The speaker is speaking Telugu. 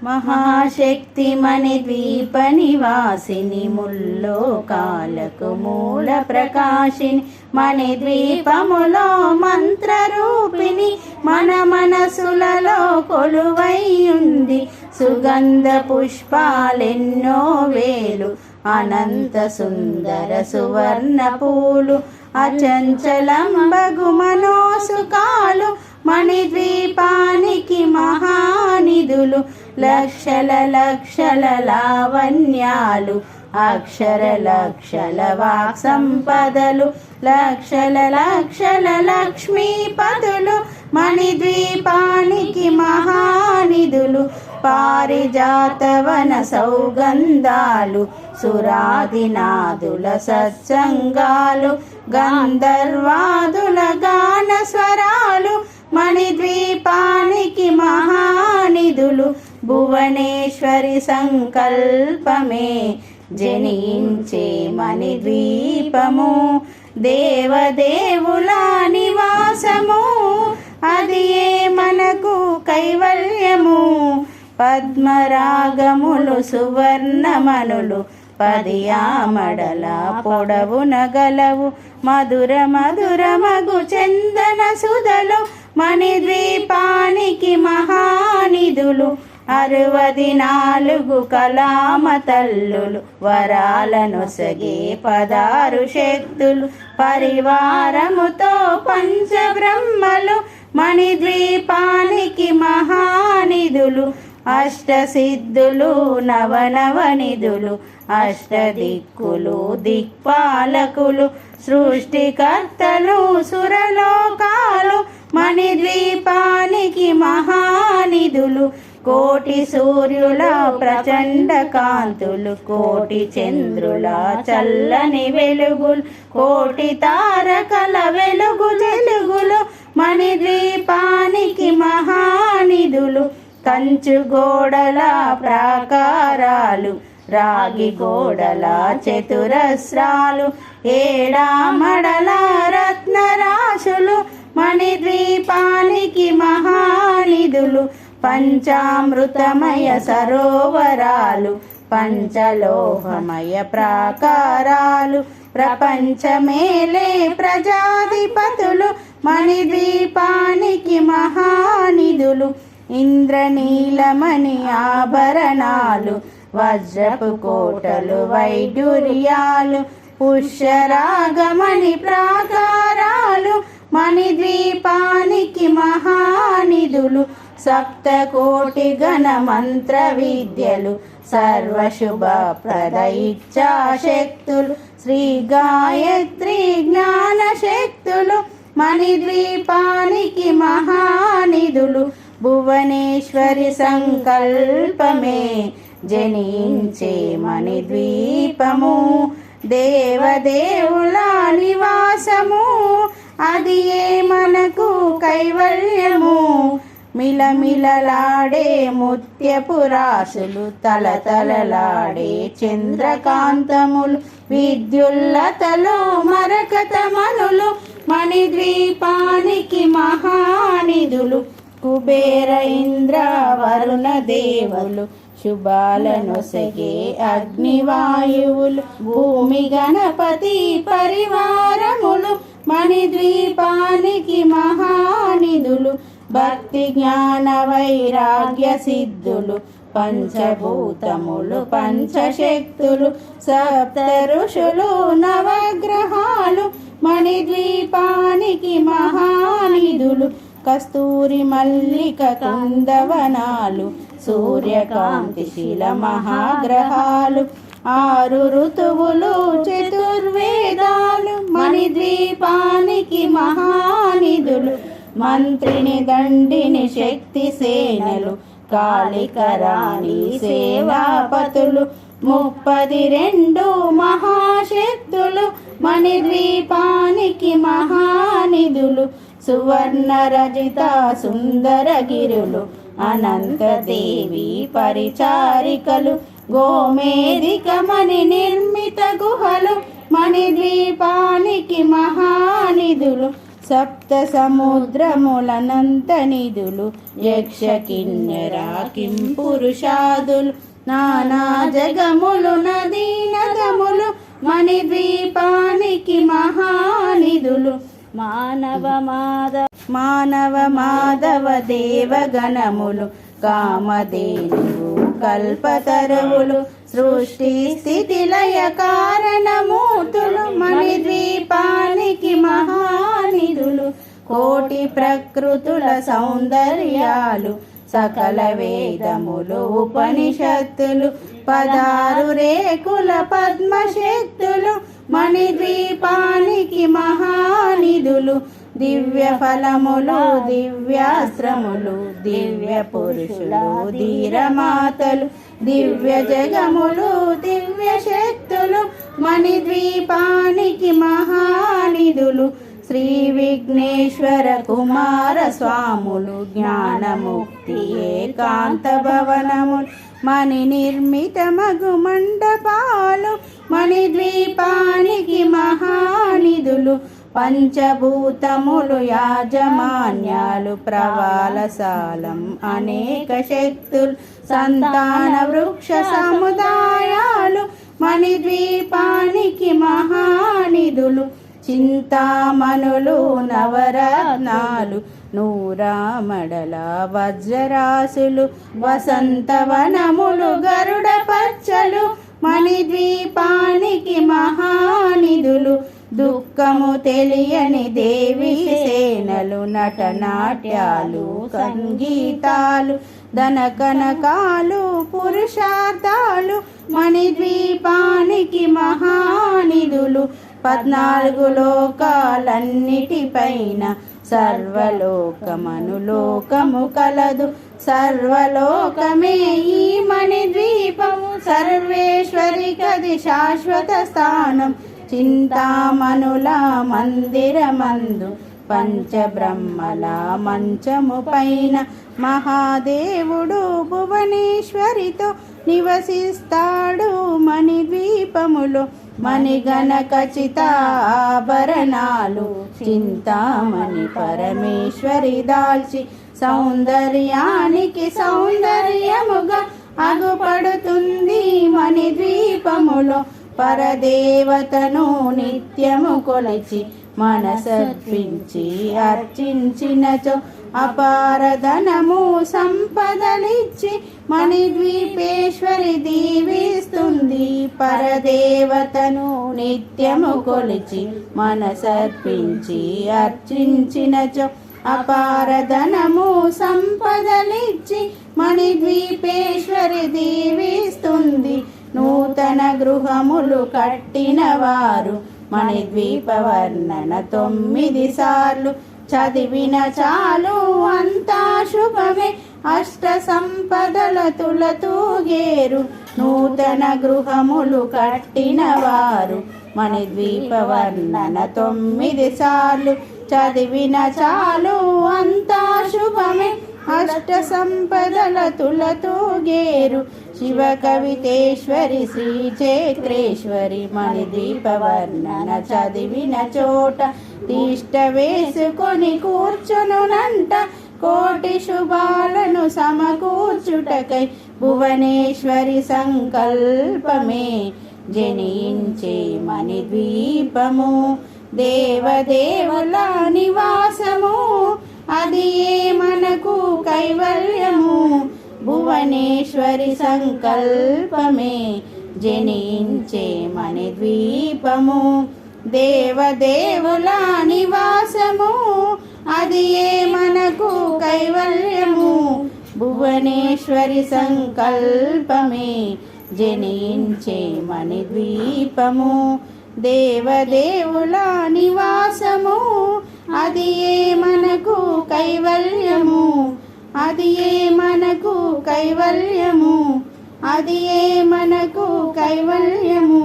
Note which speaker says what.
Speaker 1: మహాశక్తి మణిద్వీప నివాసిని ముల్లోకాలకు మూల ప్రకాశిని మణిద్వీపములో మంత్రరూపిణి మన మనసులలో కొలువైయుంది సుగంధ పుష్పాలెన్నో వేలు అనంత సుందర సువర్ణ పూలు అచంచలంబగు మనోసుకాలు మణిద్వీపానికి మహానిధులు లక్షల లక్షల లావణ్యాలు అక్షర లక్షల వాక్ సంపదలు లక్షల లక్షల లక్ష్మీపదులు మణిద్వీపానికి మహానిధులు పారిజాతవన సౌగంధాలు సురాదినాదుల సత్సంగాలు గంధర్వాదుల గాన స్వరాలు మణిద్వీపానికి మహానిధులు భువనేశ్వరి సంకల్పమే జనించే మణిద్వీపము దేవదేవుల నివాసము అది ఏ మనకు కైవల్యము పద్మరాగములు సువర్ణమనులు పదియామడల పొడవున గలవు మధుర మధుర మగు చందన సుధలు మణిద్వీపానికి మహానిధులు 64 కళామ తల్లులు వరాలనొసగే 16 శక్తులు పరివారముతో పంచబ్రహ్మలు మణిద్వీపానికి మహానిధులు అష్టసిద్ధులు నవనవనిధులు అష్టదిక్కులు దిక్పాలకులు సృష్టికర్తలు సురలోకాలు మణిద్వీపానికి మహానిధులు కోటి సూర్యుల ప్రచండ కాంతులు కోటి చంద్రుల చల్లని వెలుగులు కోటి తారకల వెలుగు వెలుగులు మణిద్వీపానికి మహానిధులు కంచు గోడల ప్రాకారాలు రాగి గోడల చతురస్రాలు ఏడామడల రత్నరాశులు మణిద్వీపానికి మహానిధులు పంచామృతమయ సరోవరాలు పంచలోహమయ ప్రాకారాలు ప్రపంచమేలే ప్రజాధిపతులు మణిద్వీపానికి మహానిధులు ఇంద్రనీలమణి ఆభరణాలు వజ్రపు కోటలు వైడూర్యాలు పుష్యరాగమణి ప్రాకారాలు మణిద్వీపానికి మహానిధులు సప్తకోటి గణ మంత్ర విద్యలు సర్వశుభప్రద ఇచ్ఛాశక్తులు శ్రీ గాయత్రి జ్ఞాన శక్తులు మణిద్వీపానికి మహానిధులు భువనేశ్వరి సంకల్పమే జనించే మణిద్వీపము దేవదేవుల నివాసము అది ఏ మనకు కైవల్యము మిలమిలలాడే ముత్యపు రాసులు తలతలలాడే చంద్రకాంతములు విద్యుల్లతలు మరకతమనులు మణిద్వీపానికి మహానిధులు కుబేర ఇంద్ర వరుణ దేవులు శుభాలనొసగే అగ్నివాయువులు భూమి గణపతి పరివారములు మణిద్వీపానికి మహానిధులు భక్తి జ్ఞాన వైరాగ్య సిద్ధులు పంచభూతములు పంచశక్తులు సప్త ఋషులు నవగ్రహాలు మణిద్వీపానికి మహానిధులు కస్తూరి మల్లిక కుందవనాలు సూర్యకాంతి శిల మహాగ్రహాలు 6 ఋతువులు చతుర్వేదాలు మణిద్వీపానికి మహానిధులు మంత్రిని దండిని శక్తి సేనలు కాళికరాణి సేవాపతులు 32 మహాశక్తులు మణిద్వీపానికి మహానిధులు సువర్ణ రజిత సుందర గిరులు అనంతదేవి పరిచారికలు గోమేధికమణి నిర్మిత గుహలు మణిద్వీపానికి మహానిధులు సప్త సముద్రములనంత నిధులు యక్ష కిన్నెరా కిం పురుషాదులు నానా జగములు నదీ నదములు మణిద్వీపానికి మహానిధులు మానవ మాధవ దేవగణములు కామధేనువు కల్పతరువులు సృష్టి స్థితి లయ కారణమూర్తులు మణిద్వీపానికి మహానిధులు కోటి ప్రకృతుల సౌందర్యాలు సకల వేదములు ఉపనిషత్తులు 16 రేకుల పద్మశక్తులు మణిద్వీపానికి మహానిధులు దివ్య ఫలములు దివ్యాస్త్రములు దివ్య పురుషులు ధీరమాతలు దివ్య జగములు దివ్య శక్తులు మణిద్వీపానికి మహానిధులు శ్రీ విఘ్నేశ్వర కుమార స్వాములు జ్ఞానముక్తి ఏకాంత భవనములు మణి నిర్మిత మగు మండపాలు మణిద్వీపానికి మహానిధులు పంచభూతములు యాజమాన్యాలు ప్రవాలసాలం అనేక శక్తులు సంతాన వృక్ష సముదాయాలు మణిద్వీపానికి మహానిధులు చింతామణులు నవరత్నాలు నూరామడల వజ్రరాసులు వసంతవనములు గరుడ పచ్చలు మణిద్వీపానికి మహానిధులు దుఃఖము తెలియని దేవి సేనలు నటనాట్యాలు సంగీతాలు ధనకనకాలు పురుషార్థాలు మణిద్వీపానికి మహానిధులు 14 లోకాలన్నిటిపైన సర్వలోకమనులోకము కలదు సర్వలోకమే ఈ మణిద్వీపము సర్వేశ్వరి కది శాశ్వత స్థానం చింతామణుల మందిరమందు పంచబ్రహ్మల మంచము పైన మహాదేవుడు భువనేశ్వరితో నివసిస్తాడు మణిద్వీపములో మణిగణ ఖచ్చిత ఆభరణాలు చింతామణి పరమేశ్వరి దాల్చి సౌందర్యానికి సౌందర్యముగా అగుపడుతుంది మణిద్వీపములో పరదేవతను నిత్యము కొలిచి మనసర్పించి అర్చించినచో అపారధనము సంపదలిచ్చి మణిద్వీపేశ్వరి దీవిస్తుంది పరదేవతను నిత్యము కొలిచి మనసర్పించి అర్చించినచో అపారధనము సంపదలిచ్చి మణిద్వీపేశ్వరి దీవిస్తుంది నూతన గృహములు కట్టిన వారు మణిద్వీప వర్ణన 9 సార్లు చదివిన చాలు అంతా శుభమే అష్ట సంపదల తులతూగేరు నూతన గృహములు కట్టిన వారు మణిద్వీప వర్ణన 9 సార్లు చదివిన చాలు అంతా శుభమే అష్ట సంపదల తులతూగేరు శివ కవితేశ్వరి శ్రీ చక్రేశ్వరి మణిద్వీప వర్ణన చదివిన చోట తిష్ట వేసుకొని కూర్చునునంట కోటి శుభాలను సమకూర్చుటకై భువనేశ్వరి సంకల్పమే జనించే మణిద్వీపము దేవదేవుల నివాసము అది ఏ మనకు కైవల్యము భువనేశ్వరి సంకల్పమే జనించే మణిద్వీపము దేవదేవుల నివాసము అది ఏ మనకు కైవల్యము భువనేశ్వరి సంకల్పమే జనించే మణిద్వీపము దేవదేవుల నివాసము అది ఏ మనకు కైవల్యము అది ఏ మనకు కైవల్యము అది ఏ మనకు కైవల్యము